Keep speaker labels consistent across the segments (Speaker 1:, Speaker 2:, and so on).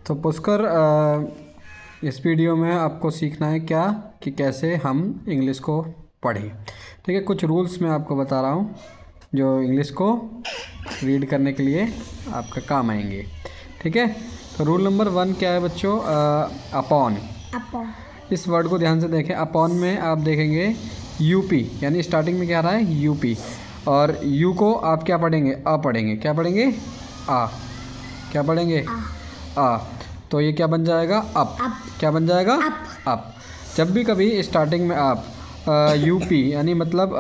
Speaker 1: तो पुष्कर इस वीडियो में आपको सीखना है क्या कि कैसे हम इंग्लिश को पढ़ें। ठीक है, कुछ रूल्स मैं आपको बता रहा हूँ जो इंग्लिश को रीड करने के लिए आपका काम आएंगे। ठीक है, तो रूल नंबर 1 क्या है बच्चों? अपॉन। इस वर्ड को ध्यान से देखें। अपॉन में आप देखेंगे यूपी, यानी स्टार्टिंग में क्या आ रहा है? यूपी। और यू को आप क्या पढ़ेंगे? आ पढ़ेंगे। क्या पढ़ेंगे? आ। क्या पढ़ेंगे? आ। तो ये क्या बन जाएगा? अप। क्या बन जाएगा? अप। जब भी कभी स्टार्टिंग में आप यूपी यानी मतलब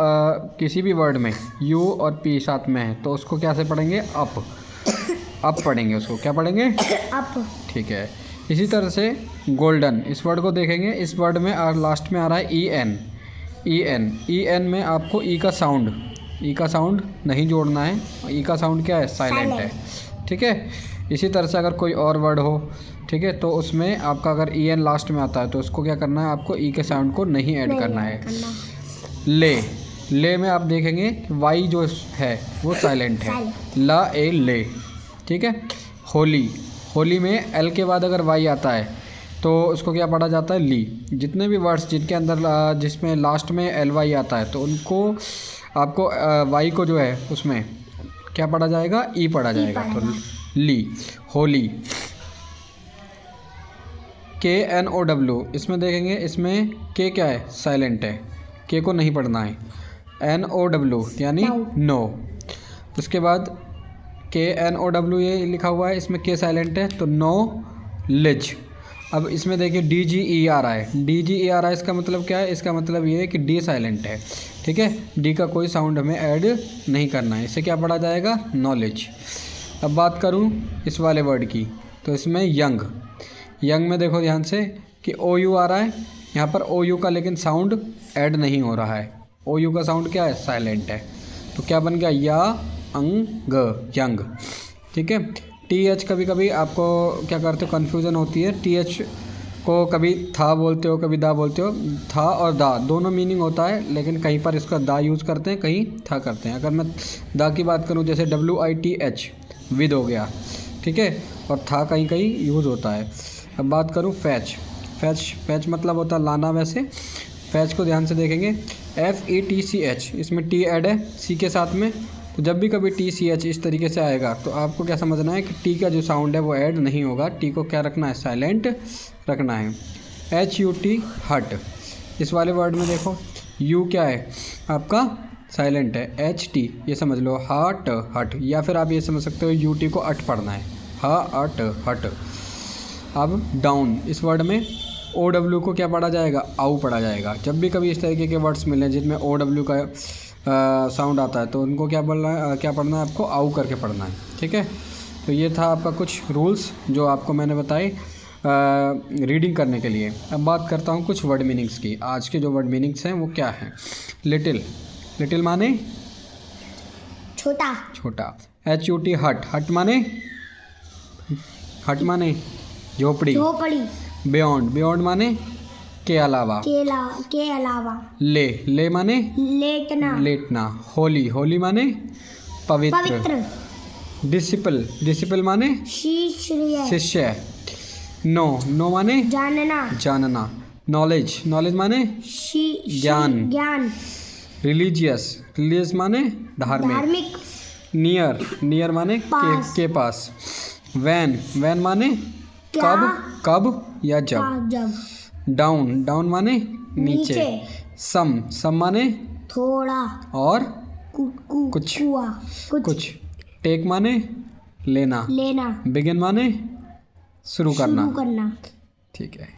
Speaker 1: किसी भी वर्ड में यू और पी साथ में है तो उसको कैसे पढ़ेंगे? अप। अप पढ़ेंगे उसको। क्या पढ़ेंगे? अप। ठीक है। इसी तरह से गोल्डन, इस वर्ड को देखेंगे। इस वर्ड में लास्ट में आ रहा है E N. E N. E N में आपको ई का साउंड नहीं जोड़ना है। ई का साउंड क्या है? साइलेंट है। ठीक है। इसी तरह से अगर कोई और वर्ड हो, ठीक है, तो उसमें आपका अगर ई एन लास्ट में आता है तो उसको क्या करना है? आपको ई के साउंड को नहीं ऐड करना है। ले में आप देखेंगे वाई जो है वो साइलेंट है। ला ए ले। ठीक है। होली में एल के बाद अगर वाई आता है तो उसको क्या पढ़ा जाता है? ली। जितने भी वर्ड्स जिनके अंदर जिसमें लास्ट में एल वाई आता है तो उनको आपको वाई को जो है उसमें क्या पढ़ा जाएगा? ई पढ़ा जाएगा। तो ली, होली। KNOW, इसमें देखेंगे, इसमें के क्या है? साइलेंट है। के को नहीं पढ़ना है। NOW यानी नो। उसके बाद KNOW ये लिखा हुआ है, इसमें के साइलेंट है तो नो लिज। अब इसमें देखिए DGE आ रहा है। DGE आ रहा है, इसका मतलब क्या है? इसका मतलब ये है कि डी साइलेंट है। ठीक है, डी का कोई साउंड हमें ऐड नहीं करना है। इसे क्या पढ़ा जाएगा? नॉलेज। अब बात करूँ इस वाले वर्ड की तो इसमें यंग में देखो ध्यान से कि OU आ रहा है यहाँ पर। OU का लेकिन साउंड ऐड नहीं हो रहा है। OU का साउंड क्या है? साइलेंट है। तो क्या बन गया? या अंग, यंग। ठीक है। TH कभी कभी आपको क्या करते हो? कन्फ्यूज़न होती है। TH को कभी था बोलते हो, कभी दा बोलते हो। था और दा दोनों मीनिंग होता है, लेकिन कहीं पर इसका दा यूज़ करते हैं, कहीं था करते हैं। अगर मैं दा की बात करूँ जैसे WITH, विद हो गया। ठीक है। और था कहीं कहीं यूज़ होता है। अब बात करूँ फैच मतलब होता है लाना। वैसे फैच को ध्यान से देखेंगे FETCH, इसमें टी ऐड है सी के साथ में। तो जब भी कभी TCH इस तरीके से आएगा तो आपको क्या समझना है कि टी का जो साउंड है वो ऐड नहीं होगा। टी को क्या रखना है? साइलेंट रखना है। HUT, हट। इस वाले वर्ड में देखो यू क्या है? आपका साइलेंट है। HT ये समझ लो हट, हट। या फिर आप ये समझ सकते हो UT को अट पढ़ना है। हट, हट। अब डाउन, इस वर्ड में OW को क्या पढ़ा जाएगा? आउ पढ़ा जाएगा। जब भी कभी इस तरीके के वर्ड्स मिले जिनमें OW का साउंड आता है तो उनको क्या पढ़ना है? आपको आउ करके पढ़ना है। ठीक है। तो ये था आपका कुछ रूल्स जो आपको मैंने बताए रीडिंग करने के लिए। अब बात करता हूँ कुछ वर्ड मीनिंग्स की। आज के जो वर्ड मीनिंग्स हैं वो क्या हैं? लिटिल माने छोटा। HUT, हट माने झोपड़ी। बियॉन्ड माने के अलावा। ले माने लेटना। होली माने पवित्र। डिसिपल माने शिष्य। नो माने जानना। नॉलेज माने ज्ञान। रिलीजियस माने धार्मिक। नियर माने के पास। वैन माने कब या जब। डाउन माने नीचे। सम माने थोड़ा और कुछ। टेक माने लेना। बिगिन माने शुरू करना। ठीक है।